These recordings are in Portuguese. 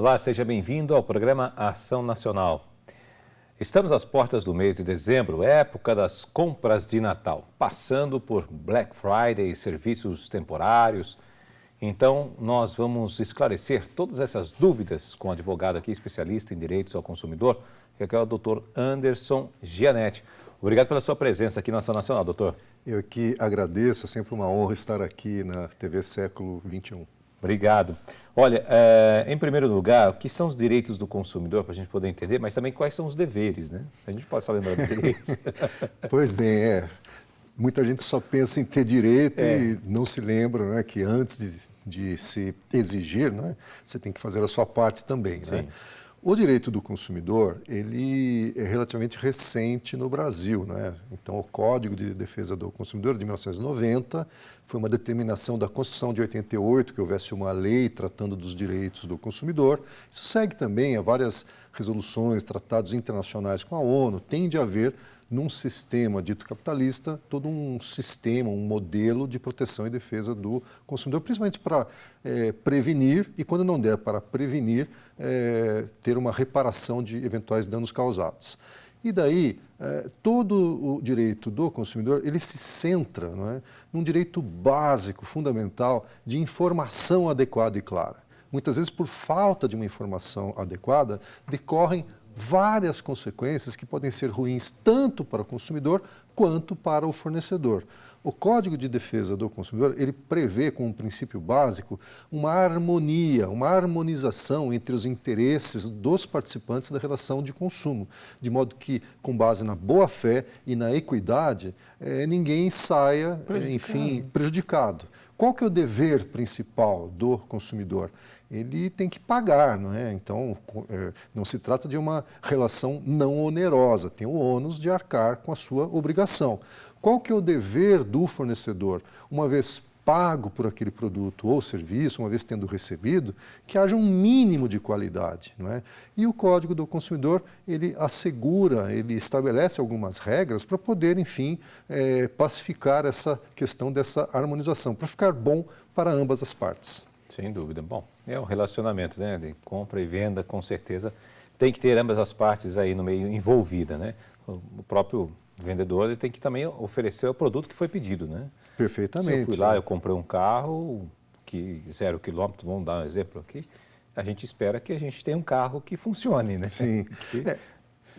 Olá, seja bem-vindo ao programa Ação Nacional. Estamos às portas do mês de dezembro, época das compras de Natal, passando por Black Friday e serviços temporários. Então, nós vamos esclarecer todas essas dúvidas com o advogado aqui, especialista em direitos ao consumidor, que é o doutor Anderson Gianetti. Obrigado pela sua presença aqui na Ação Nacional, doutor. Eu que agradeço, é sempre uma honra estar aqui na TV Século XXI. Obrigado. Olha, em primeiro lugar, o que são os direitos do consumidor, para a gente poder entender, mas também quais são os deveres, né? A gente pode só lembrar dos direitos. Pois bem, muita gente só pensa em ter direito e não se lembra, né, que antes de se exigir, né, você tem que fazer a sua parte também, né? O direito do consumidor, ele é relativamente recente no Brasil, né? Então, o Código de Defesa do Consumidor de 1990 foi uma determinação da Constituição de 88 que houvesse uma lei tratando dos direitos do consumidor. Isso segue também a várias resoluções, tratados internacionais com a ONU. Tem de haver, num sistema dito capitalista, todo um sistema, um modelo de proteção e defesa do consumidor, principalmente para prevenir e, quando não der para prevenir, ter uma reparação de eventuais danos causados. E daí, todo o direito do consumidor, ele se centra, não é, num direito básico, fundamental, de informação adequada e clara. Muitas vezes, por falta de uma informação adequada, decorrem várias consequências que podem ser ruins tanto para o consumidor quanto para o fornecedor. O Código de Defesa do Consumidor, ele prevê como princípio básico uma harmonia, uma harmonização entre os interesses dos participantes da relação de consumo, de modo que, com base na boa-fé e na equidade, ninguém saia, prejudicado. Qual que é o dever principal do consumidor? Ele tem que pagar, não é? Então, não se trata de uma relação não onerosa, tem o ônus de arcar com a sua obrigação. Qual que é o dever do fornecedor? Uma vez pago por aquele produto ou serviço, uma vez tendo recebido, que haja um mínimo de qualidade, não é? E o Código do Consumidor, ele assegura, ele estabelece algumas regras para poder, enfim, pacificar essa questão dessa harmonização, para ficar bom para ambas as partes. Sem dúvida. Bom, é um relacionamento, né, de compra e venda, com certeza. Tem que ter ambas as partes aí no meio envolvida, né? O próprio vendedor, ele tem que também oferecer o produto que foi pedido, né? Perfeitamente. Se eu fui lá, eu comprei um carro que 0 quilômetro, vamos dar um exemplo aqui, a gente espera que a gente tenha um carro que funcione, né? Sim.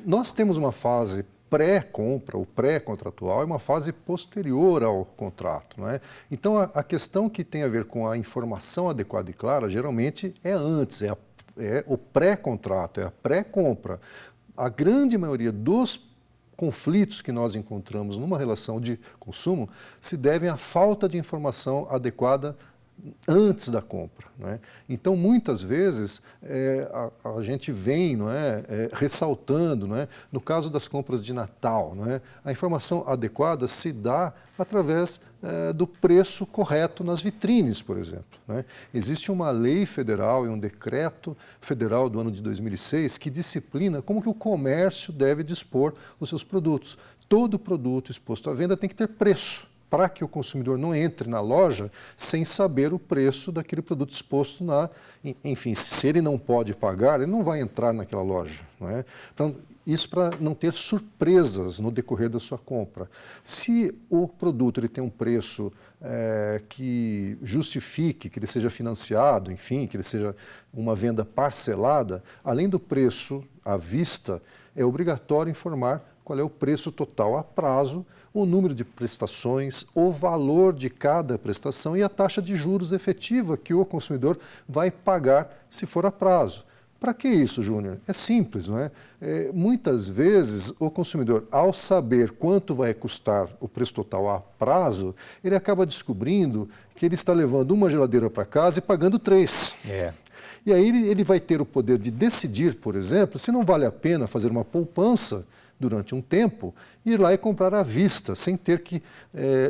Nós temos uma fase pré-compra, o pré-contratual, é uma fase posterior ao contrato, não é? Então, a questão que tem a ver com a informação adequada e clara, geralmente é antes, é o pré-contrato, é a pré-compra. A grande maioria dos conflitos que nós encontramos numa relação de consumo se devem à falta de informação adequada antes da compra, não é? Então, muitas vezes, a gente vem, não é, ressaltando, não é, no caso das compras de Natal, não é, a informação adequada se dá através do preço correto nas vitrines, por exemplo, não é? Existe uma lei federal e um decreto federal do ano de 2006 que disciplina como que o comércio deve dispor os seus produtos. Todo produto exposto à venda tem que ter preço, para que o consumidor não entre na loja sem saber o preço daquele produto exposto na... Enfim, se ele não pode pagar, ele não vai entrar naquela loja, não é? Então, isso para não ter surpresas no decorrer da sua compra. Se o produto ele tem um preço que justifique que ele seja financiado, enfim, que ele seja uma venda parcelada, além do preço à vista, é obrigatório informar qual é o preço total a prazo, o número de prestações, o valor de cada prestação e a taxa de juros efetiva que o consumidor vai pagar se for a prazo. Para que isso, Júnior? É simples, não é? Muitas vezes o consumidor, ao saber quanto vai custar o preço total a prazo, ele acaba descobrindo que ele está levando uma geladeira para casa e pagando 3. E aí ele vai ter o poder de decidir, por exemplo, se não vale a pena fazer uma poupança durante um tempo, ir lá e comprar à vista, sem ter que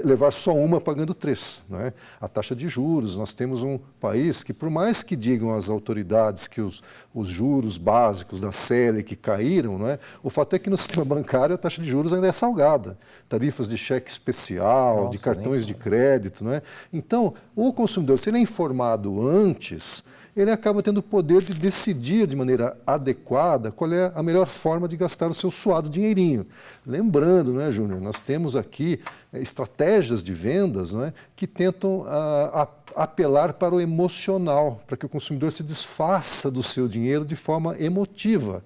levar só uma pagando 3. Não é? A taxa de juros, nós temos um país que, por mais que digam as autoridades que os juros básicos da Selic caíram, não é? O fato é que no sistema bancário a taxa de juros ainda é salgada. Tarifas de cheque especial, de cartões de crédito. Não é? Então, o consumidor, se ele é informado antes, ele acaba tendo o poder de decidir de maneira adequada qual é a melhor forma de gastar o seu suado dinheirinho. Lembrando, né, Júnior, nós temos aqui estratégias de vendas, né, que tentam apelar para o emocional, para que o consumidor se desfaça do seu dinheiro de forma emotiva.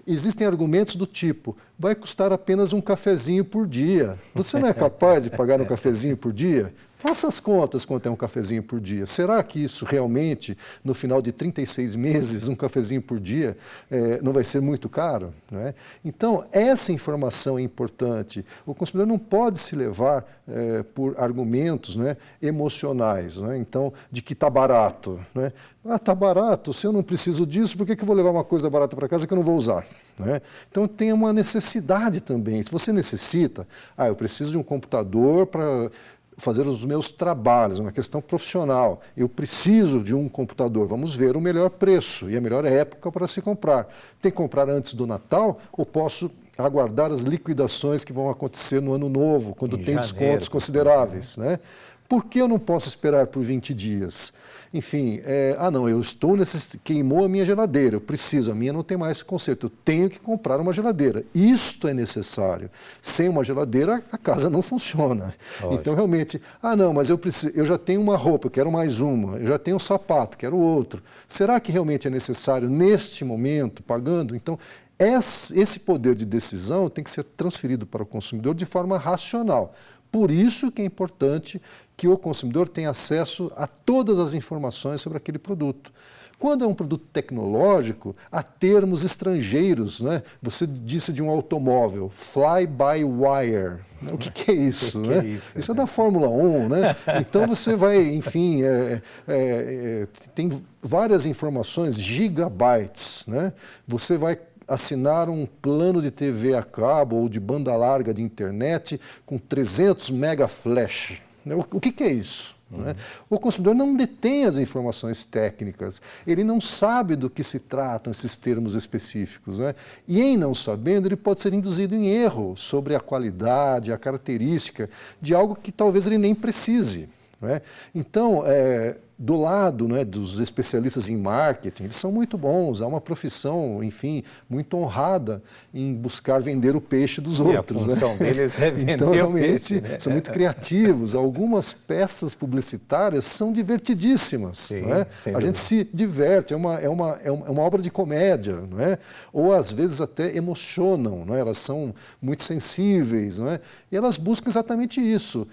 Existem argumentos do tipo, vai custar apenas um cafezinho por dia. Você não é capaz de pagar um cafezinho por dia? Faça as contas quanto é um cafezinho por dia. Será que isso realmente, no final de 36 meses, um cafezinho por dia, não vai ser muito caro? Não é? Então, essa informação é importante. O consumidor não pode se levar por argumentos, né, emocionais, né? Então, de que está barato. Né? Ah, está barato, se eu não preciso disso, por que eu vou levar uma coisa barata para casa que eu não vou usar? Né? Então, tem uma necessidade também. Se você necessita, eu preciso de um computador para fazer os meus trabalhos, uma questão profissional. Eu preciso de um computador, vamos ver o melhor preço e a melhor época para se comprar. Tem que comprar antes do Natal ou posso aguardar as liquidações que vão acontecer no ano novo, quando tem descontos consideráveis, né? Por que eu não posso esperar por 20 dias? Enfim, eu estou queimou a minha geladeira, eu preciso, a minha não tem mais conserto, eu tenho que comprar uma geladeira. Isto é necessário. Sem uma geladeira, a casa não funciona. Lógico. Então, realmente, mas eu já tenho uma roupa, eu quero mais uma, eu já tenho um sapato, quero outro. Será que realmente é necessário, neste momento, pagando? Então, esse poder de decisão tem que ser transferido para o consumidor de forma racional. Por isso que é importante que o consumidor tenha acesso a todas as informações sobre aquele produto. Quando é um produto tecnológico, há termos estrangeiros, né? Você disse de um automóvel, fly-by-wire. O que é isso? Que né? é isso? Isso é da Fórmula 1, né? Então você vai, enfim, tem várias informações, gigabytes, né? Você vai assinar um plano de TV a cabo ou de banda larga de internet com 300 mega flash. O que é isso? Né? O consumidor não detém as informações técnicas, ele não sabe do que se tratam esses termos específicos. Né? E em não sabendo, ele pode ser induzido em erro sobre a qualidade, a característica de algo que talvez ele nem precise. Né? Então, do lado, né, dos especialistas em marketing, eles são muito bons, há uma profissão, enfim, muito honrada em buscar vender o peixe dos outros. A função deles é vender então, realmente, o peixe, né? São muito criativos. Algumas peças publicitárias são divertidíssimas. Sim, não é? A gente se diverte, é uma obra de comédia, não é? Ou às vezes até emocionam, não é? Elas são muito sensíveis, não é? E elas buscam exatamente isso,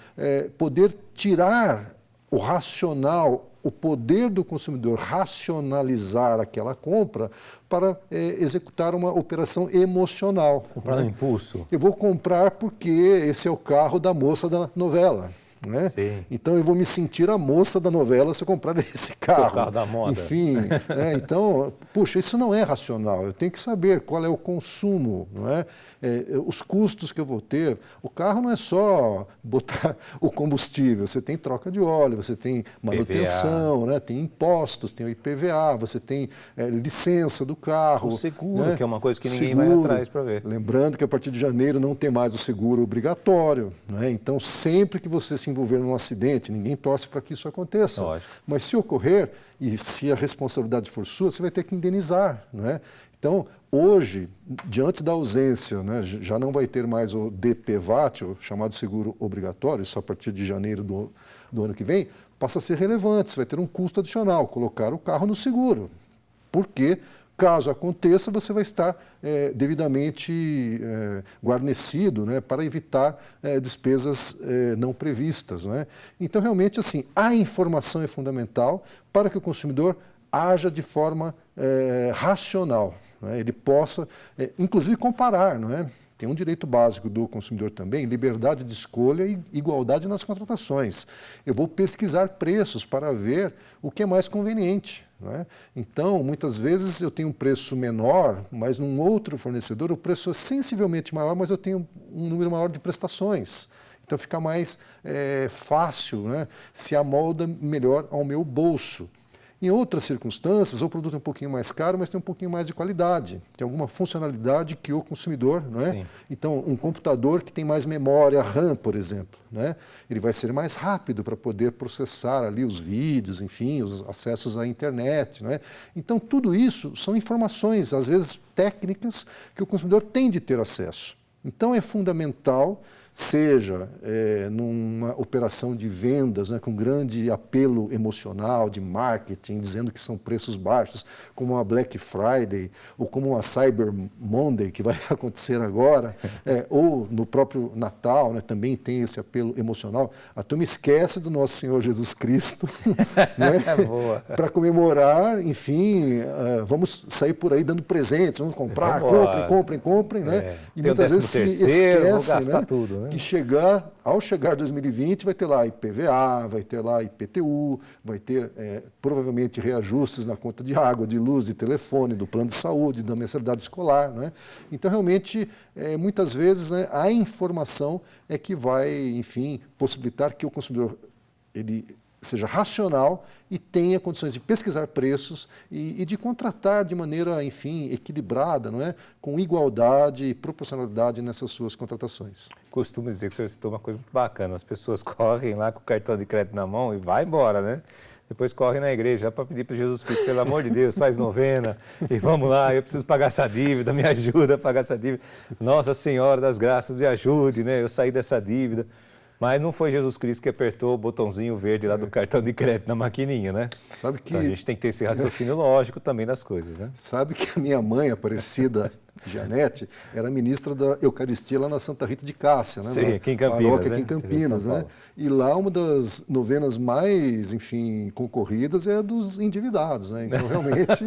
poder tirar o racional, o poder do consumidor racionalizar aquela compra para executar uma operação emocional. Comprar no impulso. Eu vou comprar porque esse é o carro da moça da novela. Né? Então eu vou me sentir a moça da novela se eu comprar esse carro. O carro da moda. Enfim, então, puxa, isso não é racional. Eu tenho que saber qual é o consumo, não é? Os custos que eu vou ter. O carro não é só botar o combustível, você tem troca de óleo, você tem manutenção, né? Tem impostos, tem o IPVA, você tem licença do carro. O seguro, né? que é uma coisa que ninguém vai atrás para ver. Lembrando que a partir de janeiro não tem mais o seguro obrigatório, né? Então sempre que você se envolver num acidente, ninguém torce para que isso aconteça. Lógico. Mas se ocorrer, e se a responsabilidade for sua, você vai ter que indenizar. Né? Então, hoje, diante da ausência, né, já não vai ter mais o DPVAT, o chamado seguro obrigatório, isso a partir de janeiro do ano que vem, passa a ser relevante, você vai ter um custo adicional, colocar o carro no seguro. Por quê? Caso aconteça, você vai estar devidamente guarnecido, né, para evitar despesas não previstas. Né? Então, realmente, assim, a informação é fundamental para que o consumidor haja de forma racional. Né? Ele possa, inclusive, comparar. Não é? Tem um direito básico do consumidor também, liberdade de escolha e igualdade nas contratações. Eu vou pesquisar preços para ver o que é mais conveniente. Não é? Então, muitas vezes eu tenho um preço menor, mas num outro fornecedor o preço é sensivelmente maior, mas eu tenho um número maior de prestações. Então fica mais fácil, né? Se amolda melhor ao meu bolso. Em outras circunstâncias, o produto é um pouquinho mais caro, mas tem um pouquinho mais de qualidade, tem alguma funcionalidade que o consumidor, não é? Sim. Então, um computador que tem mais memória RAM, por exemplo, né? Ele vai ser mais rápido para poder processar ali os vídeos, enfim, os acessos à internet, né? Então, tudo isso são informações, às vezes técnicas, que o consumidor tem de ter acesso. Então, é fundamental, seja numa operação de vendas, né, com grande apelo emocional, de marketing, dizendo que são preços baixos, como a Black Friday ou como a Cyber Monday, que vai acontecer agora, ou no próprio Natal, né, também tem esse apelo emocional. A turma esquece do nosso Senhor Jesus Cristo, né, para comemorar, enfim, vamos sair por aí dando presentes, vamos comprar, comprem, né? E muitas vezes se esquece, né, tudo, né? Que ao chegar 2020 vai ter lá IPVA, vai ter lá IPTU, vai ter provavelmente reajustes na conta de água, de luz, de telefone, do plano de saúde, da mensalidade escolar, né? Então, realmente, muitas vezes, né, a informação é que vai, enfim, possibilitar que o consumidor ele seja racional e tenha condições de pesquisar preços e de contratar de maneira, enfim, equilibrada, não é? Com igualdade e proporcionalidade nessas suas contratações. Costumo dizer que o senhor citou uma coisa muito bacana, as pessoas correm lá com o cartão de crédito na mão e vai embora, né? Depois correm na igreja para pedir para Jesus Cristo, pelo amor de Deus, faz novena e vamos lá, eu preciso pagar essa dívida, me ajuda a pagar essa dívida. Nossa Senhora das Graças, me ajude, né? Eu saí dessa dívida. Mas não foi Jesus Cristo que apertou o botãozinho verde lá do cartão de crédito na maquininha, né? Sabe que... Então a gente tem que ter esse raciocínio lógico também das coisas, né? Sabe que a minha mãe, Aparecida Janete, era ministra da Eucaristia lá na Santa Rita de Cássia, né? Sim, aqui em Campinas, paróquia, né? Aqui em Campinas, né? E lá uma das novenas mais, enfim, concorridas é a dos endividados, né? Então, realmente,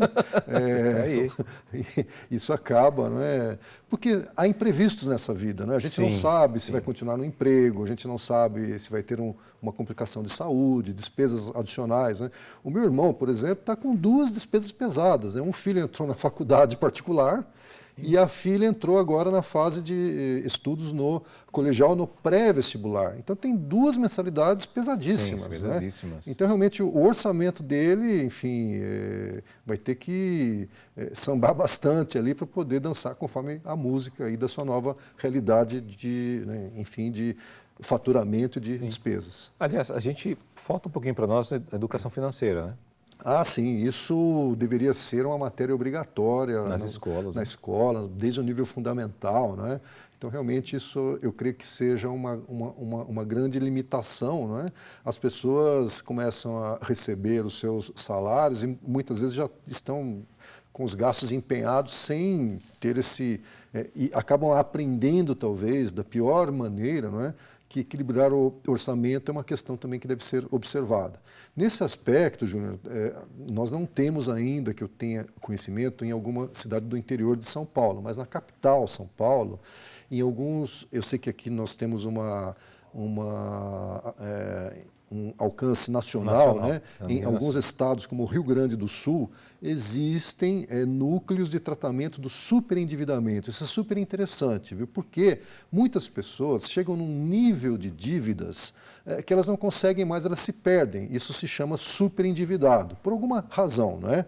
isso acaba, não é? Porque há imprevistos nessa vida, né? A gente não sabe se vai continuar no emprego, a gente não sabe se vai ter uma complicação de saúde, despesas adicionais, né? O meu irmão, por exemplo, está com 2 despesas pesadas, né? Um filho entrou na faculdade particular e a filha entrou agora na fase de estudos no colegial, no pré-vestibular. Então, tem 2 mensalidades pesadíssimas. Sim, pesadíssimas. Né? Então, realmente, o orçamento dele, enfim, vai ter que sambar bastante ali para poder dançar conforme a música aí da sua nova realidade de, né, enfim, de faturamento de despesas. Aliás, falta um pouquinho para nós a educação financeira, né? Ah, sim, isso deveria ser uma matéria obrigatória nas escolas, na escola, desde o nível fundamental, né? Então, realmente, isso eu creio que seja uma grande limitação, né? As pessoas começam a receber os seus salários e muitas vezes já estão com os gastos empenhados sem ter e acabam aprendendo, talvez, da pior maneira, não é? Que equilibrar o orçamento é uma questão também que deve ser observada. Nesse aspecto, Júnior, nós não temos ainda, que eu tenha conhecimento, em alguma cidade do interior de São Paulo, mas na capital, São Paulo, em alguns, eu sei que aqui nós temos um alcance nacional. Né? Em alguns estados, como o Rio Grande do Sul, existem núcleos de tratamento do superendividamento. Isso é super interessante, viu? Porque muitas pessoas chegam num nível de dívidas que elas não conseguem mais, elas se perdem. Isso se chama superendividado, por alguma razão, não é?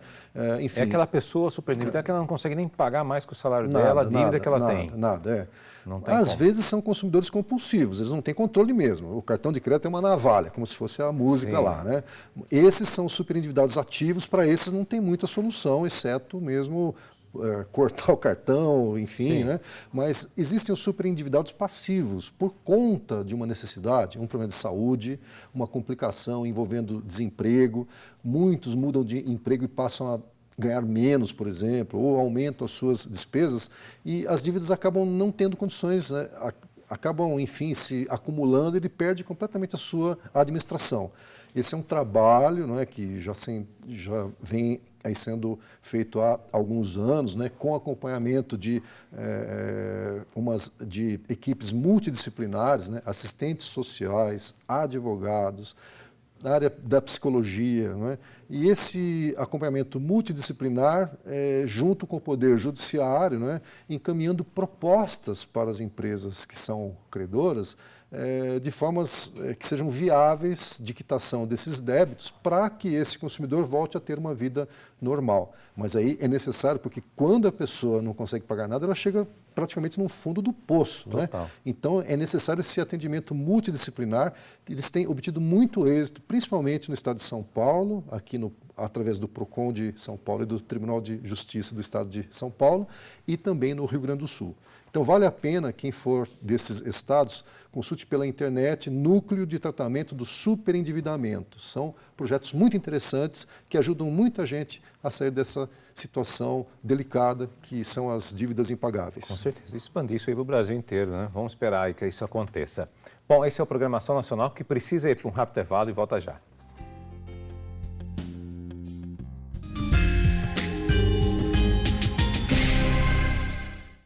Enfim, é aquela pessoa superendividada que ela não consegue nem pagar mais que o salário dela, a dívida que ela tem. Às vezes são consumidores compulsivos, eles não têm controle mesmo. O cartão de crédito é uma navalha, como se fosse a música lá, né? Esses são superendividados ativos, para esses não tem muita solução, exceto mesmo cortar o cartão, enfim, né? Mas existem os superendividados passivos por conta de uma necessidade, um problema de saúde, uma complicação envolvendo desemprego. Muitos mudam de emprego e passam a ganhar menos, por exemplo, ou aumentam as suas despesas e as dívidas acabam não tendo condições, né? Acabam, enfim, se acumulando e ele perde completamente a sua administração. Esse é um trabalho, não é, que já vem aí sendo feito há alguns anos, né, com acompanhamento de equipes multidisciplinares, né, assistentes sociais, advogados, na área da psicologia, não é? E esse acompanhamento multidisciplinar, junto com o Poder Judiciário, não é? Encaminhando propostas para as empresas que são credoras, de formas que sejam viáveis de quitação desses débitos para que esse consumidor volte a ter uma vida normal. Mas aí é necessário, porque quando a pessoa não consegue pagar nada, ela chega praticamente no fundo do poço. Né? Então é necessário esse atendimento multidisciplinar. Eles têm obtido muito êxito, principalmente no estado de São Paulo, aqui através do PROCON de São Paulo e do Tribunal de Justiça do estado de São Paulo, e também no Rio Grande do Sul. Então, vale a pena, quem for desses estados, consulte pela internet Núcleo de Tratamento do Superendividamento. São projetos muito interessantes que ajudam muita gente a sair dessa situação delicada que são as dívidas impagáveis. Com certeza. Expandir isso aí para o Brasil inteiro, né? Vamos esperar aí que isso aconteça. Bom, esse é o Programação Nacional que precisa ir para um rápido intervalo e volta já.